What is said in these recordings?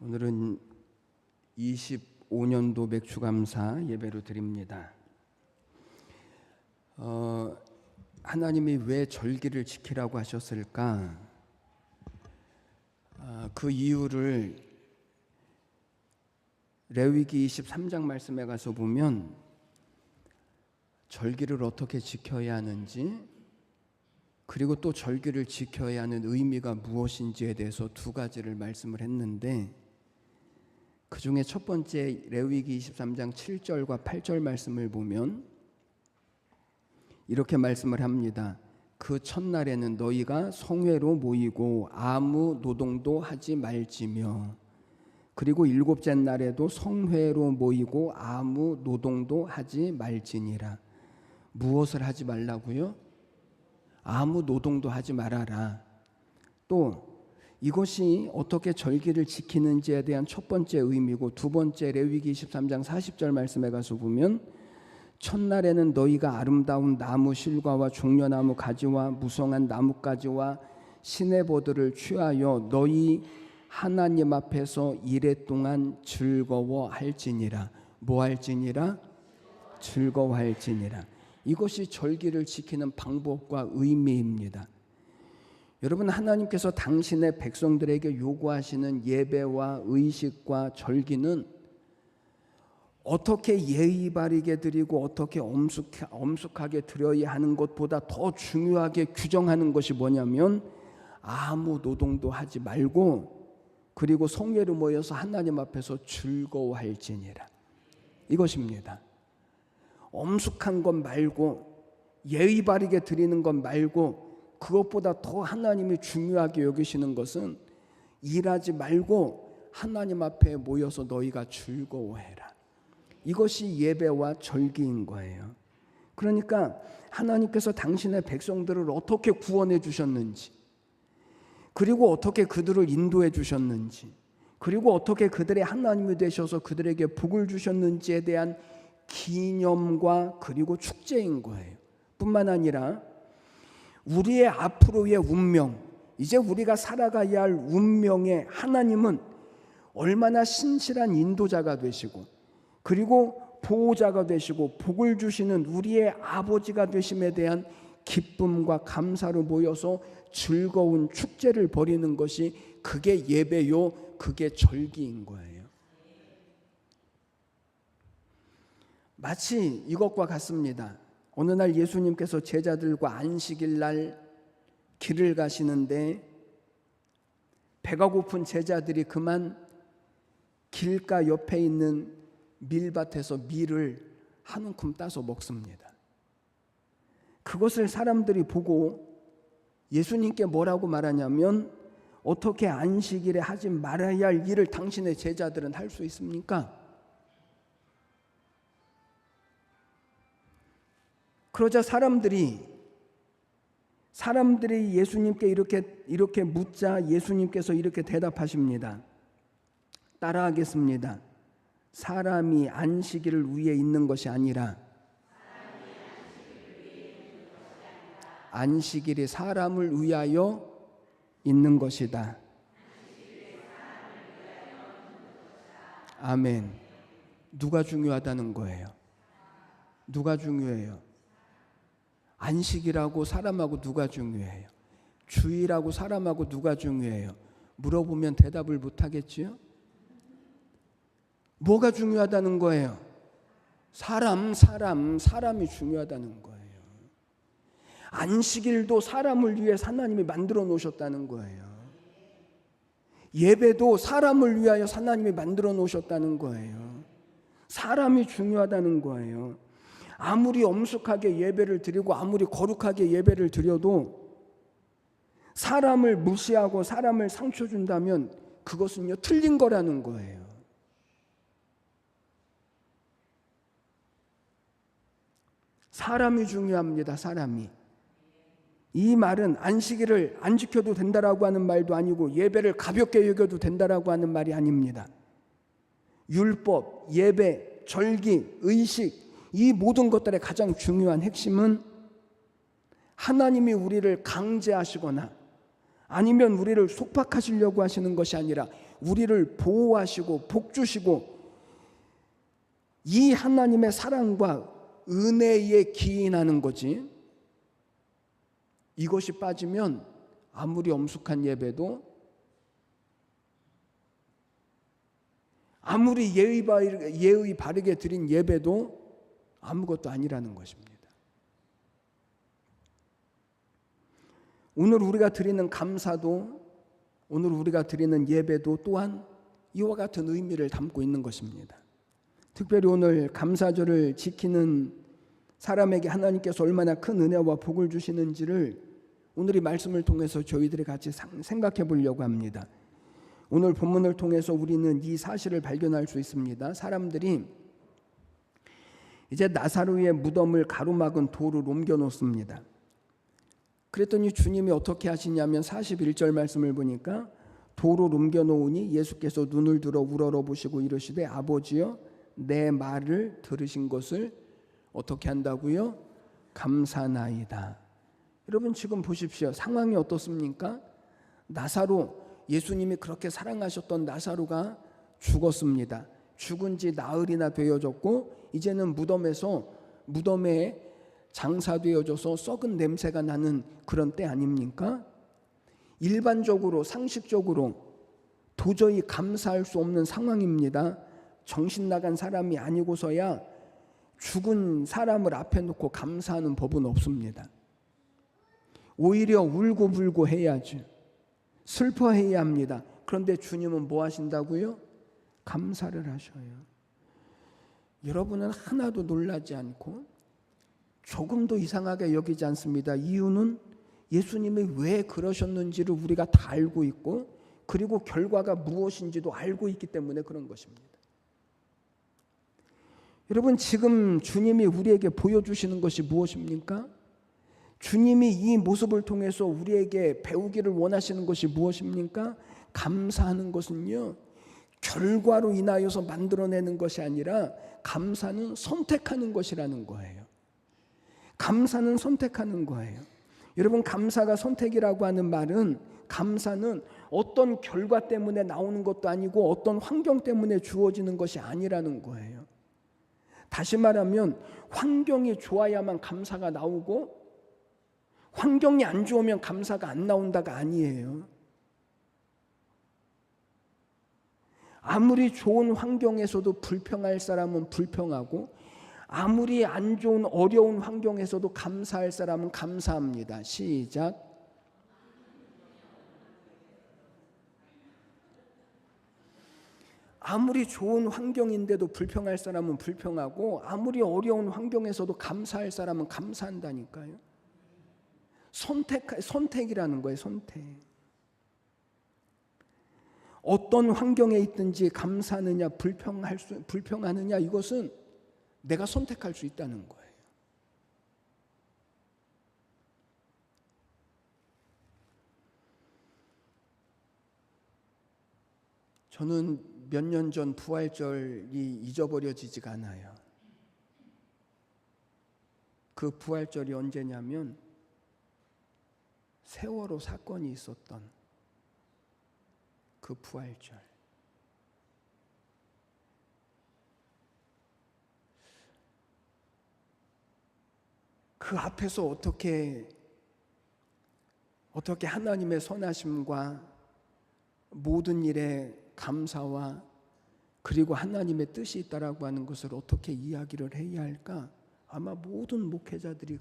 오늘은 25년도 맥주감사 예배로 드립니다. 하나님이 왜 절기를 지키라고 하셨을까? 그 이유를 레위기 23장 말씀에 가서 보면 절기를 어떻게 지켜야 하는지, 그리고 또 절기를 지켜야 하는 의미가 무엇인지에 대해서 두 가지를 말씀을 했는데, 그 중에 첫 번째 레위기 23장 7절과 8절 말씀을 보면 이렇게 말씀을 합니다. 그 첫날에는 너희가 성회로 모이고 아무 노동도 하지 말지며, 그리고 일곱째 날에도 성회로 모이고 아무 노동도 하지 말지니라. 무엇을 하지 말라고요? 아무 노동도 하지 말아라. 또 이것이 어떻게 절기를 지키는지에 대한 첫 번째 의미고, 두 번째 레위기 23장 40절 말씀에 가서 보면 첫날에는 너희가 아름다운 나무 실과와 종려나무 가지와 무성한 나뭇가지와 시내보들을 취하여 너희 하나님 앞에서 이레 동안 즐거워할지니라. 뭐 할지니라? 즐거워할지니라. 이것이 절기를 지키는 방법과 의미입니다. 여러분, 하나님께서 당신의 백성들에게 요구하시는 예배와 의식과 절기는 어떻게 예의 바르게 드리고 어떻게 엄숙하게 드려야 하는 것보다 더 중요하게 규정하는 것이 뭐냐면, 아무 노동도 하지 말고 그리고 성회로 모여서 하나님 앞에서 즐거워할지니라. 이것입니다. 엄숙한 것 말고 예의 바르게 드리는 것 말고, 그것보다 더 하나님이 중요하게 여기시는 것은 일하지 말고 하나님 앞에 모여서 너희가 즐거워해라. 이것이 예배와 절기인 거예요. 그러니까 하나님께서 당신의 백성들을 어떻게 구원해 주셨는지, 그리고 어떻게 그들을 인도해 주셨는지, 그리고 어떻게 그들의 하나님이 되셔서 그들에게 복을 주셨는지에 대한 기념과 그리고 축제인 거예요. 뿐만 아니라 우리의 앞으로의 운명, 이제 우리가 살아가야 할 운명에 하나님은 얼마나 신실한 인도자가 되시고, 그리고 보호자가 되시고 복을 주시는 우리의 아버지가 되심에 대한 기쁨과 감사로 모여서 즐거운 축제를 벌이는 것이, 그게 예배요, 그게 절기인 거예요. 마치 이것과 같습니다. 어느 날 예수님께서 제자들과 안식일 날 길을 가시는데, 배가 고픈 제자들이 그만 길가 옆에 있는 밀밭에서 밀을 한 움큼 따서 먹습니다. 그것을 사람들이 보고 예수님께 뭐라고 말하냐면, 어떻게 안식일에 하지 말아야 할 일을 당신의 제자들은 할 수 있습니까? 그러자 사람들이 예수님께 이렇게 묻자 예수님께서 이렇게 대답하십니다. 따라하겠습니다. 사람이 안식일을 위해 있는 것이 아니라 안식일이 사람을 위하여 있는 것이다. 아멘. 누가 중요하다는 거예요? 누가 중요해요? 안식이라고 사람하고 누가 중요해요? 주일하고 사람하고 누가 중요해요? 물어보면 대답을 못하겠지요? 뭐가 중요하다는 거예요? 사람이 중요하다는 거예요. 안식일도 사람을 위해 하나님이 만들어 놓으셨다는 거예요. 예배도 사람을 위하여 하나님이 만들어 놓으셨다는 거예요. 사람이 중요하다는 거예요. 아무리 엄숙하게 예배를 드리고 아무리 거룩하게 예배를 드려도 사람을 무시하고 사람을 상처 준다면 그것은요, 틀린 거라는 거예요. 사람이 중요합니다. 사람이. 이 말은 안식일을 안 지켜도 된다라고 하는 말도 아니고, 예배를 가볍게 여겨도 된다라고 하는 말이 아닙니다. 율법, 예배, 절기, 의식, 이 모든 것들의 가장 중요한 핵심은 하나님이 우리를 강제하시거나 아니면 우리를 속박하시려고 하시는 것이 아니라 우리를 보호하시고 복주시고 이 하나님의 사랑과 은혜에 기인하는 거지. 이것이 빠지면 아무리 엄숙한 예배도, 아무리 예의 바르게 드린 예배도 아무것도 아니라는 것입니다. 오늘 우리가 드리는 감사도, 오늘 우리가 드리는 예배도 또한 이와 같은 의미를 담고 있는 것입니다. 특별히 오늘 감사절을 지키는 사람에게 하나님께서 얼마나 큰 은혜와 복을 주시는지를 오늘 이 말씀을 통해서 저희들이 같이 생각해 보려고 합니다. 오늘 본문을 통해서 우리는 이 사실을 발견할 수 있습니다. 사람들이 이제 나사로의 무덤을 가로막은 돌을 옮겨 놓습니다. 그랬더니 주님이 어떻게 하시냐면 41절 말씀을 보니까 돌을 옮겨 놓으니 예수께서 눈을 들어 우러러 보시고 이르시되 아버지여 내 말을 들으신 것을 어떻게 한다고요? 감사나이다. 여러분 지금 보십시오. 상황이 어떻습니까? 나사로, 예수님이 그렇게 사랑하셨던 나사로가 죽었습니다. 죽은 지 나흘이나 되어졌고 이제는 무덤에 장사되어져서 썩은 냄새가 나는 그런 때 아닙니까? 일반적으로 상식적으로 도저히 감사할 수 없는 상황입니다. 정신 나간 사람이 아니고서야 죽은 사람을 앞에 놓고 감사하는 법은 없습니다. 오히려 울고불고 해야지, 슬퍼해야 합니다. 그런데 주님은 뭐 하신다고요? 감사를 하셔요. 여러분은 하나도 놀라지 않고 조금도 이상하게 여기지 않습니다. 이유는 예수님이 왜 그러셨는지를 우리가 다 알고 있고 그리고 결과가 무엇인지도 알고 있기 때문에 그런 것입니다. 여러분 지금 주님이 우리에게 보여주시는 것이 무엇입니까? 주님이 이 모습을 통해서 우리에게 배우기를 원하시는 것이 무엇입니까? 감사하는 것은요, 결과로 인하여서 만들어내는 것이 아니라 감사는 선택하는 것이라는 거예요. 감사는 선택하는 거예요. 여러분 감사가 선택이라고 하는 말은, 감사는 어떤 결과 때문에 나오는 것도 아니고 어떤 환경 때문에 주어지는 것이 아니라는 거예요. 다시 말하면 환경이 좋아야만 감사가 나오고 환경이 안 좋으면 감사가 안 나온다가 아니에요. 아무리 좋은 환경에서도 불평할 사람은 불평하고 아무리 안 좋은 어려운 환경에서도 감사할 사람은 감사합니다. 시작. 아무리 좋은 환경인데도 불평할 사람은 불평하고 아무리 어려운 환경에서도 감사할 사람은 감사한다니까요. 선택이라는 거예요. 선택. 어떤 환경에 있든지 감사하느냐 불평하느냐 이것은 내가 선택할 수 있다는 거예요. 저는 몇 년 전 부활절이 잊어버려지지가 않아요. 그 부활절이 언제냐면 세월호 사건이 있었던 그 부활절. 그 앞에서 어떻게 하나님의 선하심과 모든 일에 감사와 그리고 하나님의 뜻이 있다라고 하는 것을 어떻게 이야기를 해야 할까? 아마 모든 목회자들이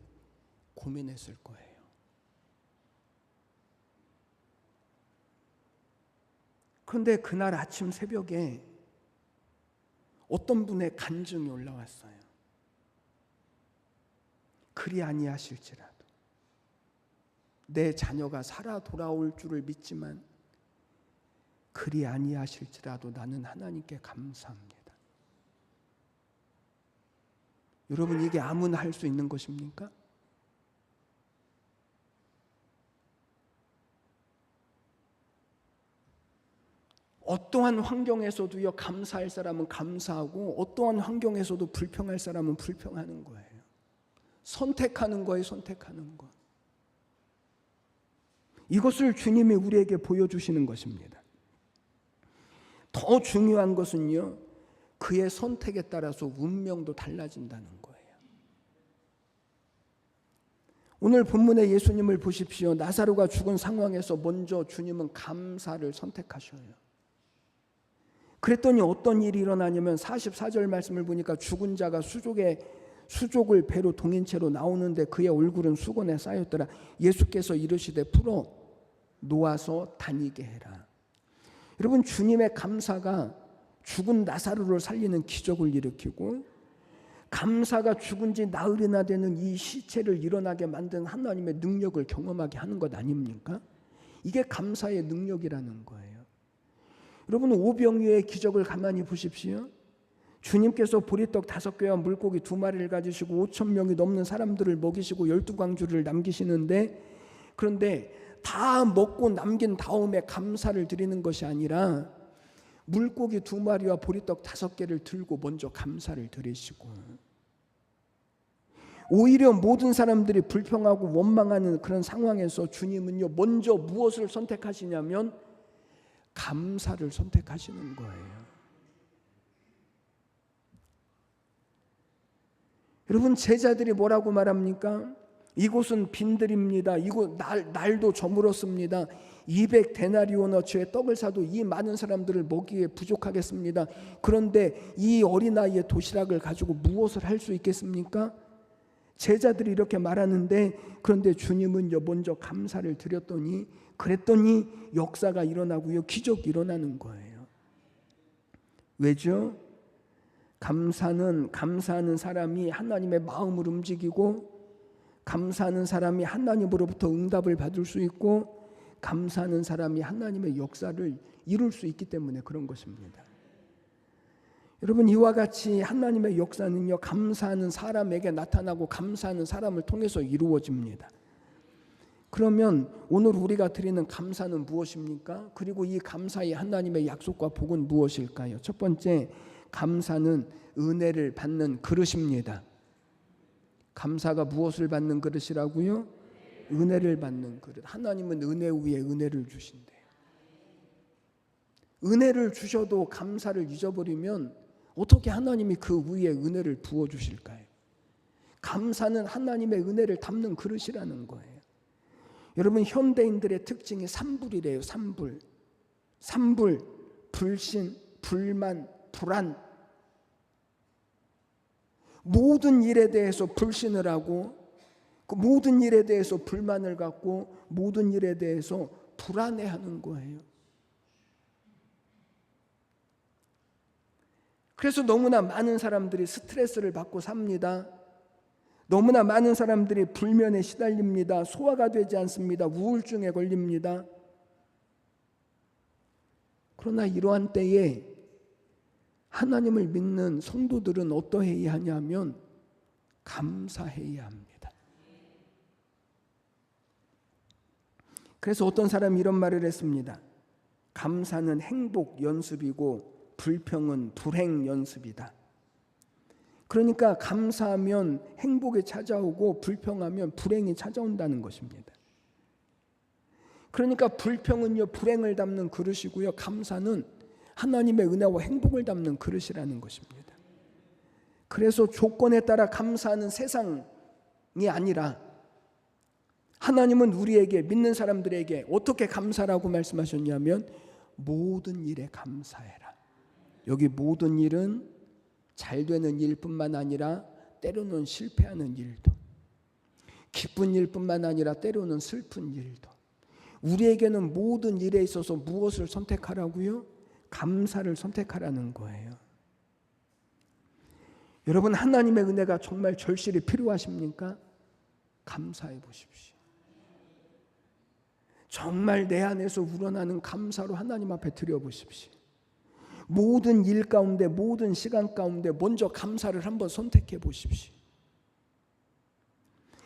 고민했을 거예요. 그런데 그날 아침 새벽에 어떤 분의 간증이 올라왔어요. 그리 아니하실지라도 내 자녀가 살아 돌아올 줄을 믿지만 그리 아니하실지라도 나는 하나님께 감사합니다. 여러분 이게 아무나 할 수 있는 것입니까? 어떠한 환경에서도요 감사할 사람은 감사하고 어떠한 환경에서도 불평할 사람은 불평하는 거예요. 선택하는 거예요. 선택하는 거. 이것을 주님이 우리에게 보여주시는 것입니다. 더 중요한 것은요, 그의 선택에 따라서 운명도 달라진다는 거예요. 오늘 본문의 예수님을 보십시오. 나사로가 죽은 상황에서 먼저 주님은 감사를 선택하셔요. 그랬더니 어떤 일이 일어나냐면 44절 말씀을 보니까 죽은 자가 수족을 배로 동인 채로 나오는데 그의 얼굴은 수건에 쌓였더라. 예수께서 이르시되 풀어 놓아서 다니게 해라. 여러분, 주님의 감사가 죽은 나사로를 살리는 기적을 일으키고, 감사가 죽은 지 나흘이나 되는 이 시체를 일어나게 만든 하나님의 능력을 경험하게 하는 것 아닙니까? 이게 감사의 능력이라는 거예요. 여러분, 오병이어의 기적을 가만히 보십시오. 주님께서 보리떡 5개와 물고기 2마리를 가지시고 5,000명이 넘는 사람들을 먹이시고 12광주를 남기시는데, 그런데 다 먹고 남긴 다음에 감사를 드리는 것이 아니라 물고기 2마리와 보리떡 5개를 들고 먼저 감사를 드리시고, 오히려 모든 사람들이 불평하고 원망하는 그런 상황에서 주님은요, 먼저 무엇을 선택하시냐면 감사를 선택하시는 거예요. 여러분, 제자들이 뭐라고 말합니까? 이곳은 빈들입니다. 이곳 날도 저물었습니다. 200데나리온어치의 떡을 사도 이 많은 사람들을 먹이기에 부족하겠습니다. 그런데 이 어린아이의 도시락을 가지고 무엇을 할 수 있겠습니까? 제자들이 이렇게 말하는데, 그런데 주님은요, 먼저 감사를 그랬더니 역사가 일어나고요, 기적이 일어나는 거예요. 왜죠? 감사하는 사람이 하나님의 마음을 움직이고, 감사하는 사람이 하나님으로부터 응답을 받을 수 있고, 감사하는 사람이 하나님의 역사를 이룰 수 있기 때문에 그런 것입니다. 여러분, 이와 같이 하나님의 역사는요, 감사하는 사람에게 나타나고 감사하는 사람을 통해서 이루어집니다. 그러면 오늘 우리가 드리는 감사는 무엇입니까? 그리고 이 감사의 하나님의 약속과 복은 무엇일까요? 첫 번째, 감사는 은혜를 받는 그릇입니다. 감사가 무엇을 받는 그릇이라고요? 은혜를 받는 그릇. 하나님은 은혜 위에 은혜를 주신대요. 은혜를 주셔도 감사를 잊어버리면 어떻게 하나님이 그 위에 은혜를 부어주실까요? 감사는 하나님의 은혜를 담는 그릇이라는 거예요. 여러분, 현대인들의 특징이 3불이래요. 3불, 불신, 불만, 불안. 모든 일에 대해서 불신을 하고, 그 모든 일에 대해서 불만을 갖고, 모든 일에 대해서 불안해하는 거예요. 그래서 너무나 많은 사람들이 스트레스를 받고 삽니다. 너무나 많은 사람들이 불면에 시달립니다. 소화가 되지 않습니다. 우울증에 걸립니다. 그러나 이러한 때에 하나님을 믿는 성도들은 어떠해야 하냐면 감사해야 합니다. 그래서 어떤 사람이 이런 말을 했습니다. 감사는 행복 연습이고 불평은 불행 연습이다. 그러니까 감사하면 행복이 찾아오고 불평하면 불행이 찾아온다는 것입니다. 그러니까 불평은요, 불행을 담는 그릇이고요, 감사는 하나님의 은혜와 행복을 담는 그릇이라는 것입니다. 그래서 조건에 따라 감사하는 세상이 아니라 하나님은 우리에게, 믿는 사람들에게 어떻게 감사라고 말씀하셨냐면 모든 일에 감사해라. 여기 모든 일은 잘 되는 일뿐만 아니라 때로는 실패하는 일도, 기쁜 일뿐만 아니라 때로는 슬픈 일도, 우리에게는 모든 일에 있어서 무엇을 선택하라고요? 감사를 선택하라는 거예요. 여러분, 하나님의 은혜가 정말 절실히 필요하십니까? 감사해 보십시오. 정말 내 안에서 우러나는 감사로 하나님 앞에 드려보십시오. 모든 일 가운데, 모든 시간 가운데 먼저 감사를 한번 선택해 보십시오.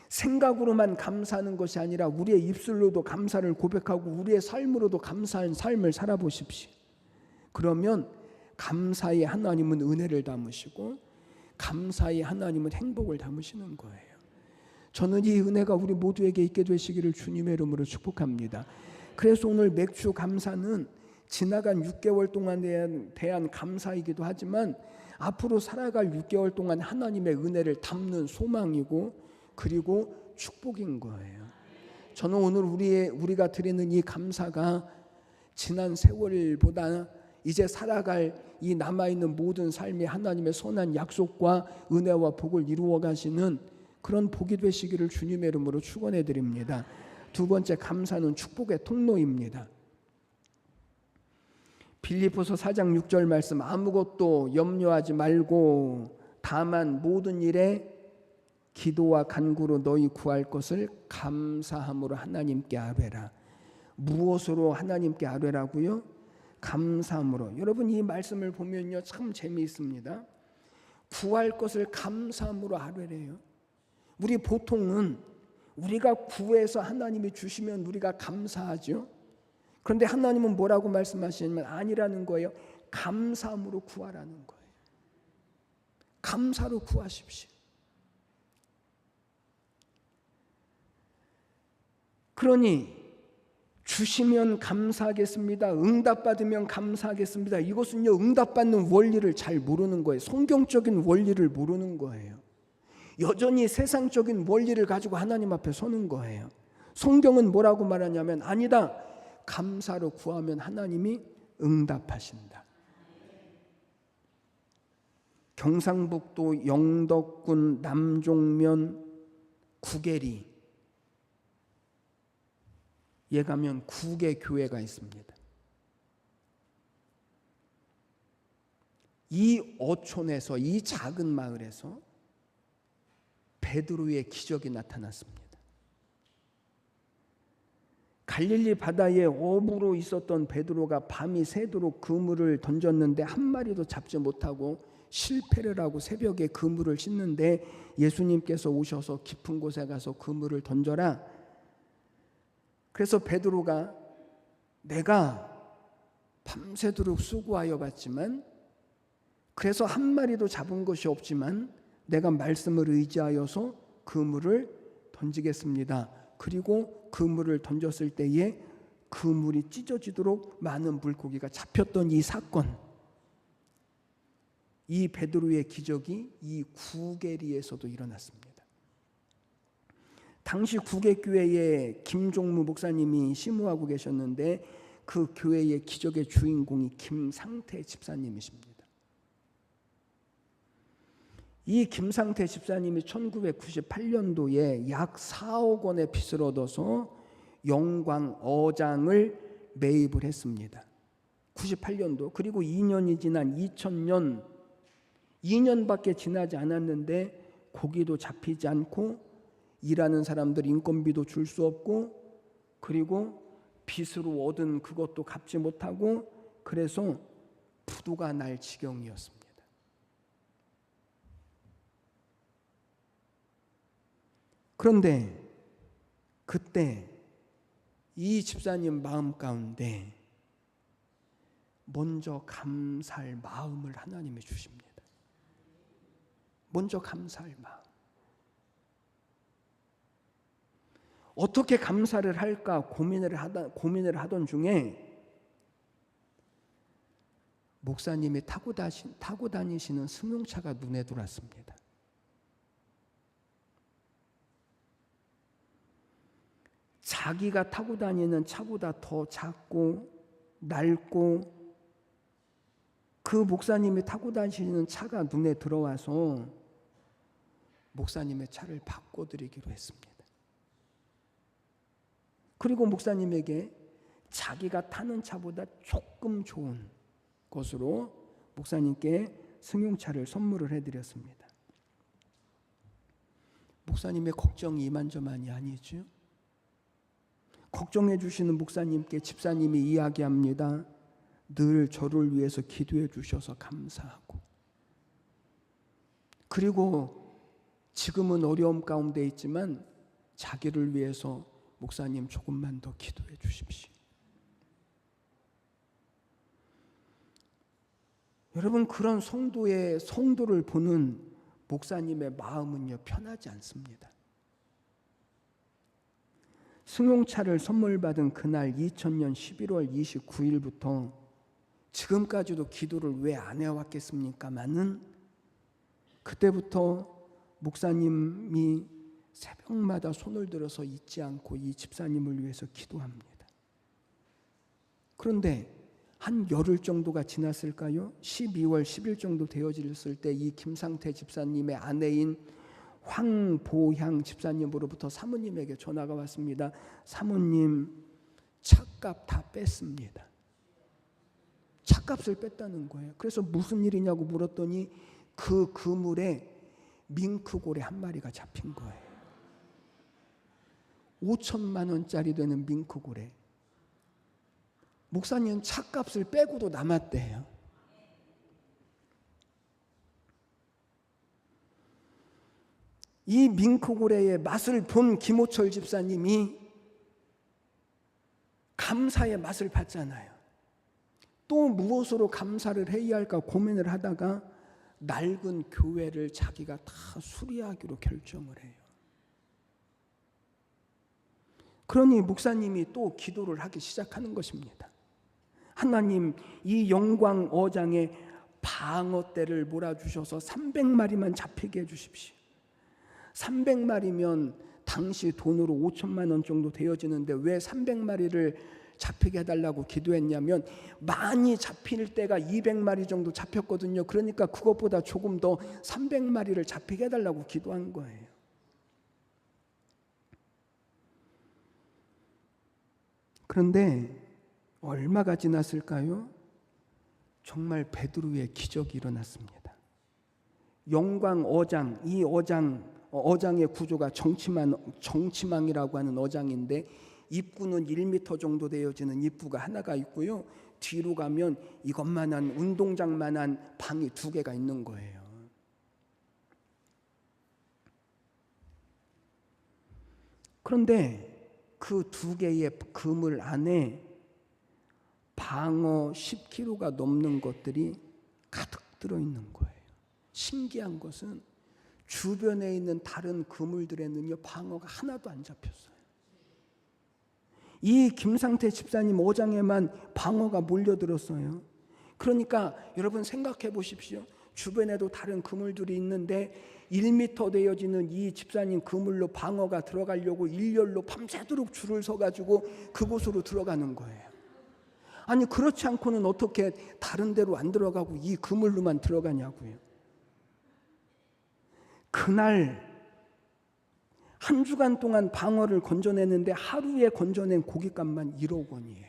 생각으로만 감사하는 것이 아니라 우리의 입술로도 감사를 고백하고 우리의 삶으로도 감사한 삶을 살아보십시오. 그러면 감사의 하나님은 은혜를 담으시고 감사의 하나님은 행복을 담으시는 거예요. 저는 이 은혜가 우리 모두에게 있게 되시기를 주님의 이름으로 축복합니다. 그래서 오늘 맥주 감사는 지나간 6개월 동안에 대한 감사이기도 하지만 앞으로 살아갈 6개월 동안 하나님의 은혜를 담는 소망이고 그리고 축복인 거예요. 저는 오늘 우리가 드리는 이 감사가 지난 세월보다 이제 살아갈 이 남아있는 모든 삶이 하나님의 선한 약속과 은혜와 복을 이루어 가시는 그런 복이 되시기를 주님의 이름으로 축원해 드립니다. 두 번째, 감사는 축복의 통로입니다. 빌립보서 4장 6절 말씀, 아무것도 염려하지 말고 다만 모든 일에 기도와 간구로 너희 구할 것을 감사함으로 하나님께 아뢰라. 무엇으로 하나님께 아뢰라고요? 감사함으로. 여러분, 이 말씀을 보면요 참 재미있습니다. 구할 것을 감사함으로 아뢰래요. 우리 보통은 우리가 구해서 하나님이 주시면 우리가 감사하죠. 그런데 하나님은 뭐라고 말씀하시냐면 아니라는 거예요. 감사함으로 구하라는 거예요. 감사로 구하십시오. 그러니 주시면 감사하겠습니다. 응답받으면 감사하겠습니다. 이것은요 응답받는 원리를 잘 모르는 거예요. 성경적인 원리를 모르는 거예요. 여전히 세상적인 원리를 가지고 하나님 앞에 서는 거예요. 성경은 뭐라고 말하냐면 아니다. 감사로 구하면 하나님이 응답하신다. 경상북도 영덕군 남종면 구계리 에 가면 구계 교회가 있습니다. 이 어촌에서, 이 작은 마을에서 베드로의 기적이 나타났습니다. 갈릴리 바다에 어부로 있었던 베드로가 밤이 새도록 그물을 던졌는데 한 마리도 잡지 못하고 실패를 하고 새벽에 그물을 씻는데 예수님께서 오셔서 깊은 곳에 가서 그물을 던져라. 그래서 베드로가 내가 밤새도록 수고하여 봤지만 그래서 한 마리도 잡은 것이 없지만 내가 말씀을 의지하여서 그물을 던지겠습니다. 그리고 그물을 던졌을 때에 그물이 찢어지도록 많은 물고기가 잡혔던 이 사건, 이 베드로의 기적이 이 구계리에서도 일어났습니다. 당시 구계교회에 김종무 목사님이 심우하고 계셨는데 그 교회의 기적의 주인공이 김상태 집사님이십니다. 이 김상태 집사님이 1998년도에 약 4억 원의 빚을 얻어서 영광 어장을 매입을 했습니다. 98년도. 그리고 2년이 지난 2000년, 2년밖에 지나지 않았는데 고기도 잡히지 않고 일하는 사람들 인건비도 줄 수 없고 그리고 빚으로 얻은 그것도 갚지 못하고 그래서 부도가 날 지경이었습니다. 그런데 그때 이 집사님 마음 가운데 먼저 감사할 마음을 하나님이 주십니다. 먼저 감사할 마음. 어떻게 감사를 할까 고민을 하던 중에 목사님이 타고 다니시는 승용차가 눈에 들어왔습니다. 자기가 타고 다니는 차보다 더 작고 낡고 그 목사님이 타고 다니시는 차가 눈에 들어와서 목사님의 차를 바꿔드리기로 했습니다. 그리고 목사님에게 자기가 타는 차보다 조금 좋은 것으로 목사님께 승용차를 선물을 해드렸습니다. 목사님의 걱정이 이만저만이 아니죠. 걱정해 주시는 목사님께 집사님이 이야기합니다. 늘 저를 위해서 기도해 주셔서 감사하고 그리고 지금은 어려움 가운데 있지만 자기를 위해서 목사님 조금만 더 기도해 주십시오. 여러분, 그런 성도를 보는 목사님의 마음은요 편하지 않습니다. 승용차를 선물 받은 그날 2000년 11월 29일부터 지금까지도 기도를 왜 안 해왔겠습니까마는 그때부터 목사님이 새벽마다 손을 들어서 잊지 않고 이 집사님을 위해서 기도합니다. 그런데 한 열흘 정도가 지났을까요? 12월 10일 정도 되어졌을 때 이 김상태 집사님의 아내인 황보향 집사님으로부터 사모님에게 전화가 왔습니다. 사모님, 차값 다 뺐습니다. 차값을 뺐다는 거예요. 그래서 무슨 일이냐고 물었더니 그 그물에 밍크고래 한 마리가 잡힌 거예요. 5천만 원짜리 되는 밍크고래. 목사님 차값을 빼고도 남았대요. 이 밍크고래의 맛을 본 김호철 집사님이 감사의 맛을 봤잖아요. 또 무엇으로 감사를 해야 할까 고민을 하다가 낡은 교회를 자기가 다 수리하기로 결정을 해요. 그러니 목사님이 또 기도를 하기 시작하는 것입니다. 하나님, 이 영광 어장에 방어떼를 몰아주셔서 300마리만 잡히게 해주십시오. 300마리면 당시 돈으로 5천만 원 정도 되어지는데 왜 300마리를 잡히게 해달라고 기도했냐면 많이 잡힐 때가 200마리 정도 잡혔거든요. 그러니까 그것보다 조금 더 300마리를 잡히게 해달라고 기도한 거예요. 그런데 얼마가 지났을까요? 정말 베드로의 기적이 일어났습니다. 영광 어장, 이 어장의 구조가 정치망이라고 하는 어장인데 입구는 1m 정도 되어지는 입구가 하나가 있고요. 뒤로 가면 이것만한 운동장만한 방이 2개가 있는 거예요. 그런데 그 2개의 그물 안에 방어 10kg가 넘는 것들이 가득 들어있는 거예요. 신기한 것은 주변에 있는 다른 그물들에는요, 방어가 하나도 안 잡혔어요. 이 김상태 집사님 어장에만 방어가 몰려들었어요. 그러니까 여러분 생각해 보십시오. 주변에도 다른 그물들이 있는데 1m 되어지는 이 집사님 그물로 방어가 들어가려고 일렬로 밤새도록 줄을 서가지고 그곳으로 들어가는 거예요. 아니 그렇지 않고는 어떻게 다른 데로 안 들어가고 이 그물로만 들어가냐고요. 그날 한 주간 동안 방어를 건져내는데 하루에 건져낸 고깃값만 1억 원이에요.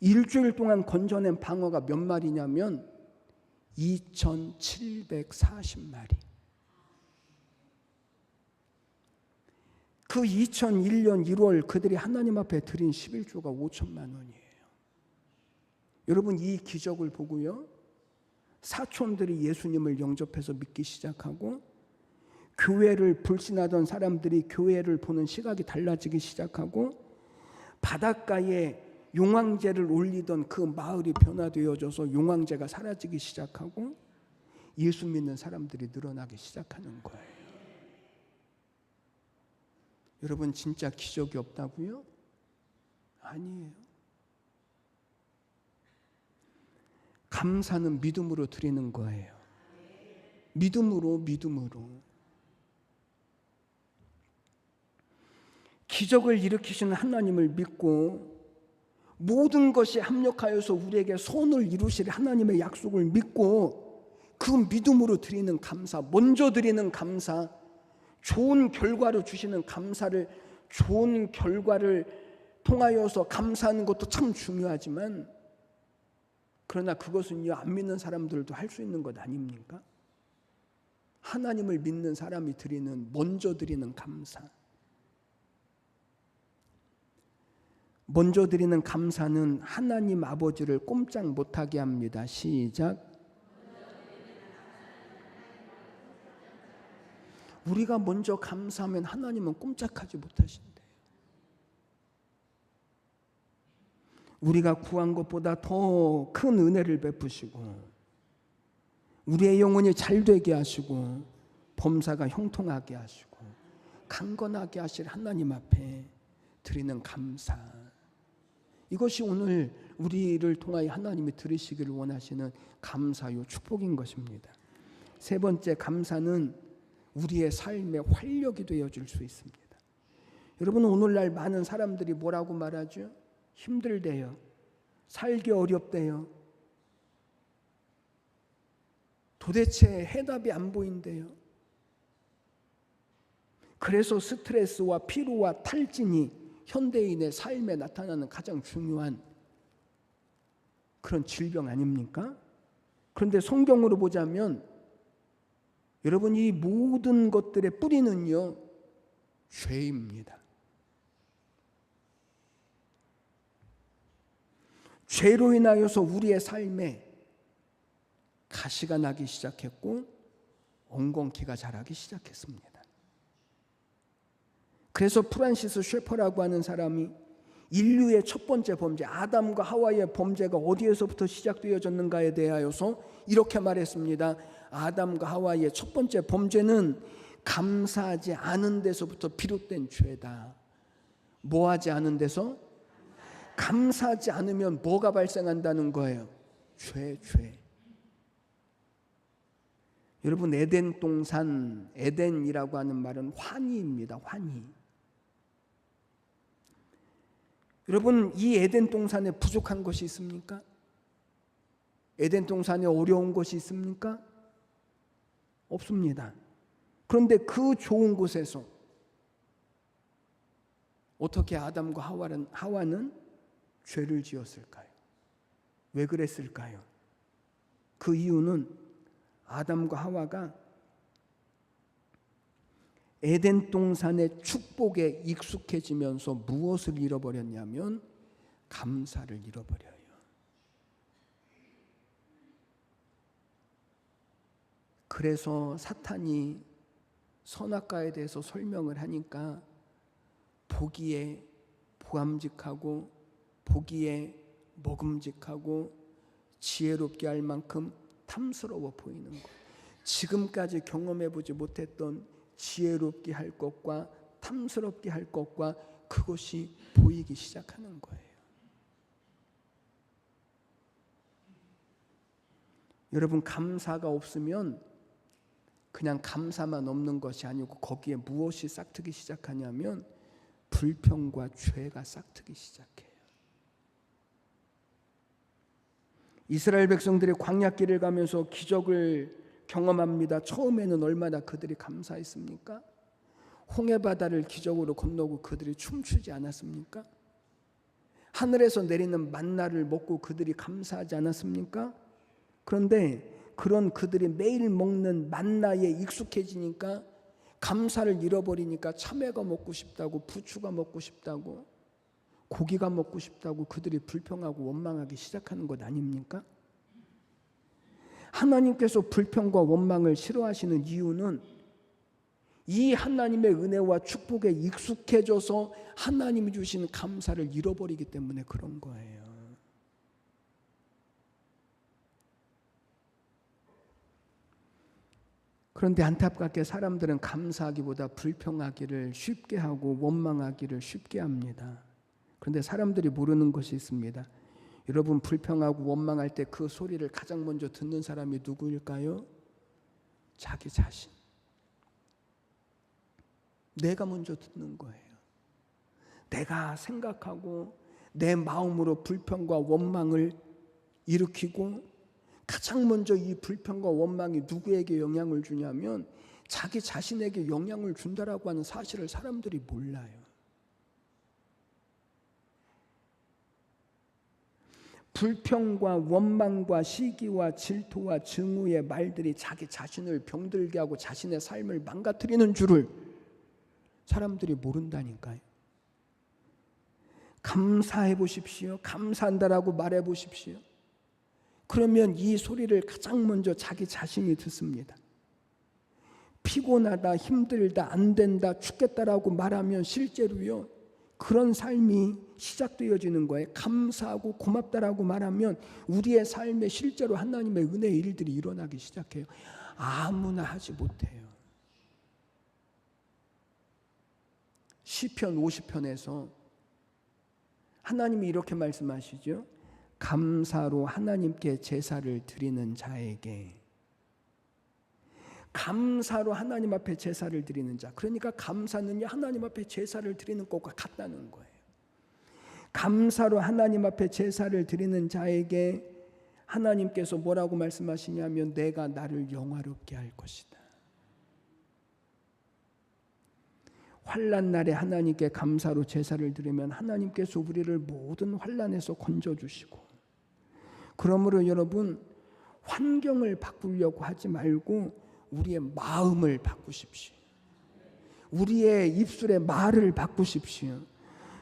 일주일 동안 건져낸 방어가 몇 마리냐면 2,740마리. 그 2001년 1월 그들이 하나님 앞에 드린 11조가 5천만 원이에요. 여러분 이 기적을 보고요, 사촌들이 예수님을 영접해서 믿기 시작하고 교회를 불신하던 사람들이 교회를 보는 시각이 달라지기 시작하고 바닷가에 용왕제를 올리던 그 마을이 변화되어져서 용왕제가 사라지기 시작하고 예수 믿는 사람들이 늘어나기 시작하는 거예요. 여러분 진짜 기적이 없다고요? 아니에요. 감사는 믿음으로 드리는 거예요. 믿음으로. 기적을 일으키시는 하나님을 믿고 모든 것이 합력하여서 우리에게 선을 이루실 하나님의 약속을 믿고 그 믿음으로 드리는 감사, 먼저 드리는 감사, 좋은 결과를 주시는 감사를, 좋은 결과를 통하여서 감사하는 것도 참 중요하지만 그러나 그것은요 안 믿는 사람들도 할 수 있는 것 아닙니까? 하나님을 믿는 사람이 드리는, 먼저 드리는 감사. 먼저 드리는 감사는 하나님 아버지를 꼼짝 못하게 합니다. 시작. 우리가 먼저 감사하면 하나님은 꼼짝하지 못하신대요. 우리가 구한 것보다 더 큰 은혜를 베푸시고 우리의 영혼이 잘되게 하시고 범사가 형통하게 하시고 강건하게 하실 하나님 앞에 드리는 감사. 이것이 오늘 우리를 통하여 하나님이 들으시기를 원하시는 감사요 축복인 것입니다. 세 번째, 감사는 우리의 삶의 활력이 되어줄 수 있습니다. 여러분, 오늘날 많은 사람들이 뭐라고 말하죠? 힘들대요. 살기 어렵대요. 도대체 해답이 안 보인대요. 그래서 스트레스와 피로와 탈진이 현대인의 삶에 나타나는 가장 중요한 그런 질병 아닙니까? 그런데 성경으로 보자면 여러분, 이 모든 것들의 뿌리는요, 죄입니다. 죄로 인하여서 우리의 삶에 가시가 나기 시작했고 엉겅퀴가 자라기 시작했습니다. 그래서 프란시스 셰퍼라고 하는 사람이 인류의 첫 번째 범죄, 아담과 하와의 범죄가 어디에서부터 시작되어졌는가에 대하여서 이렇게 말했습니다. 아담과 하와의 첫 번째 범죄는 감사하지 않은 데서부터 비롯된 죄다. 뭐하지 않은 데서? 감사하지 않으면 뭐가 발생한다는 거예요? 죄. 여러분, 에덴 동산, 에덴이라고 하는 말은 환희입니다. 환희. 여러분, 이 에덴 동산에 부족한 것이 있습니까? 에덴 동산에 어려운 것이 있습니까? 없습니다. 그런데 그 좋은 곳에서 어떻게 아담과 하와는 죄를 지었을까요? 왜 그랬을까요? 그 이유는 아담과 하와가 에덴 동산의 축복에 익숙해지면서 무엇을 잃어버렸냐면 감사를 잃어버려요. 그래서 사탄이 선악과에 대해서 설명을 하니까 보기에 보암직하고 보기에 먹음직하고 지혜롭게 할 만큼 탐스러워 보이는 것, 지금까지 경험해보지 못했던 지혜롭게 할 것과 탐스럽게 할 것과 그것이 보이기 시작하는 거예요. 여러분, 감사가 없으면 그냥 감사만 없는 것이 아니고 거기에 무엇이 싹트기 시작하냐면 불평과 죄가 싹트기 시작해요. 이스라엘 백성들이 광야길을 가면서 기적을 경험합니다. 처음에는 얼마나 그들이 감사했습니까? 홍해바다를 기적으로 건너고 그들이 춤추지 않았습니까? 하늘에서 내리는 만나를 먹고 그들이 감사하지 않았습니까? 그런데 그런 그들이 매일 먹는 만나에 익숙해지니까 감사를 잃어버리니까 참외가 먹고 싶다고, 부추가 먹고 싶다고, 고기가 먹고 싶다고 그들이 불평하고 원망하기 시작하는 것 아닙니까? 하나님께서 불평과 원망을 싫어하시는 이유는 이 하나님의 은혜와 축복에 익숙해져서 하나님이 주신 감사를 잃어버리기 때문에 그런 거예요. 그런데 안타깝게 사람들은 감사하기보다 불평하기를 쉽게 하고 원망하기를 쉽게 합니다. 그런데 사람들이 모르는 것이 있습니다. 여러분, 불평하고 원망할 때 그 소리를 가장 먼저 듣는 사람이 누구일까요? 자기 자신. 내가 먼저 듣는 거예요. 내가 생각하고 내 마음으로 불평과 원망을 일으키고 가장 먼저 이 불평과 원망이 누구에게 영향을 주냐면 자기 자신에게 영향을 준다라고 하는 사실을 사람들이 몰라요. 불평과 원망과 시기와 질투와 증오의 말들이 자기 자신을 병들게 하고 자신의 삶을 망가뜨리는 줄을 사람들이 모른다니까요. 감사해 보십시오. 감사한다라고 말해 보십시오. 그러면 이 소리를 가장 먼저 자기 자신이 듣습니다. 피곤하다, 힘들다, 안 된다, 죽겠다라고 말하면 실제로요, 그런 삶이 시작되어지는 거예요. 감사하고 고맙다라고 말하면 우리의 삶에 실제로 하나님의 은혜의 일들이 일어나기 시작해요. 아무나 하지 못해요. 시편 50편에서 하나님이 이렇게 말씀하시죠. 감사로 하나님께 제사를 드리는 자에게. 감사로 하나님 앞에 제사를 드리는 자. 그러니까 감사는요, 하나님 앞에 제사를 드리는 것과 같다는 거예요. 감사로 하나님 앞에 제사를 드리는 자에게 하나님께서 뭐라고 말씀하시냐면 내가 나를 영화롭게 할 것이다. 환난 날에 하나님께 감사로 제사를 드리면 하나님께서 우리를 모든 환난에서 건져주시고, 그러므로 여러분, 환경을 바꾸려고 하지 말고 우리의 마음을 바꾸십시오. 우리의 입술의 말을 바꾸십시오.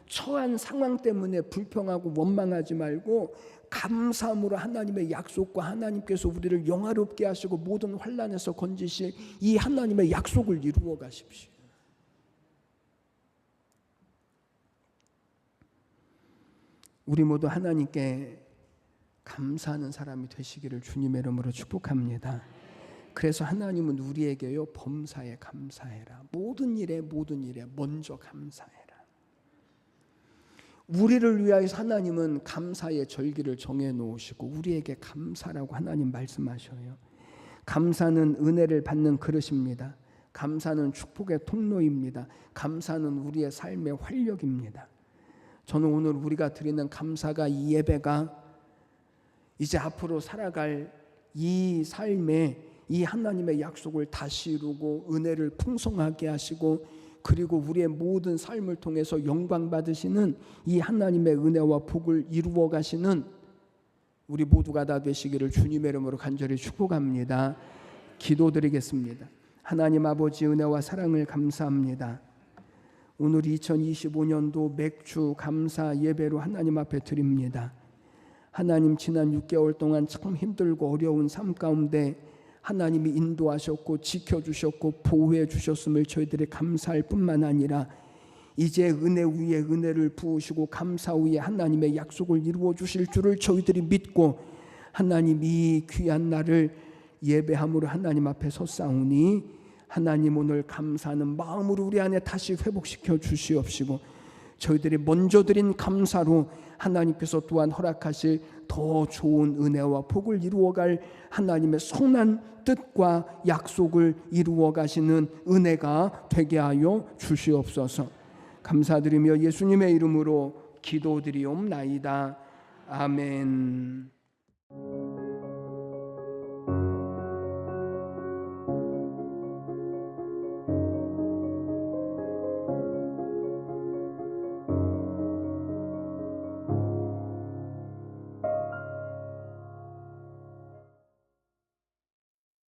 처한 상황 때문에 불평하고 원망하지 말고 감사함으로 하나님의 약속과 하나님께서 우리를 영화롭게 하시고 모든 환난에서 건지실 이 하나님의 약속을 이루어 가십시오. 우리 모두 하나님께 감사하는 사람이 되시기를 주님의 이름으로 축복합니다. 그래서 하나님은 우리에게요, 범사에 감사해라. 모든 일에 먼저 감사해라. 우리를 위하여서 하나님은 감사의 절기를 정해놓으시고 우리에게 감사라고 하나님 말씀하셔요. 감사는 은혜를 받는 그릇입니다. 감사는 축복의 통로입니다. 감사는 우리의 삶의 활력입니다. 저는 오늘 우리가 드리는 감사가, 이 예배가 이제 앞으로 살아갈 이 삶에 이 하나님의 약속을 다시 이루고 은혜를 풍성하게 하시고, 그리고 우리의 모든 삶을 통해서 영광 받으시는 이 하나님의 은혜와 복을 이루어 가시는 우리 모두가 다 되시기를 주님의 이름으로 간절히 축복합니다. 기도드리겠습니다. 하나님 아버지, 은혜와 사랑을 감사합니다. 오늘 2025년도 맥주 감사 예배로 하나님 앞에 드립니다. 하나님, 지난 6개월 동안 참 힘들고 어려운 삶 가운데 하나님이 인도하셨고 지켜주셨고 보호해 주셨음을 저희들이 감사할 뿐만 아니라 이제 은혜 위에 은혜를 부으시고 감사 위에 하나님의 약속을 이루어 주실 줄을 저희들이 믿고 하나님, 이 귀한 날을 예배함으로 하나님 앞에 섰사오니 하나님, 오늘 감사하는 마음으로 우리 안에 다시 회복시켜 주시옵시고 저희들이 먼저 드린 감사로 하나님께서 또한 허락하실 더 좋은 은혜와 복을 이루어갈 하나님의 선한 뜻과 약속을 이루어 가시는 은혜가 되게 하여 주시옵소서. 감사드리며 예수님의 이름으로 기도드리옵나이다. 아멘.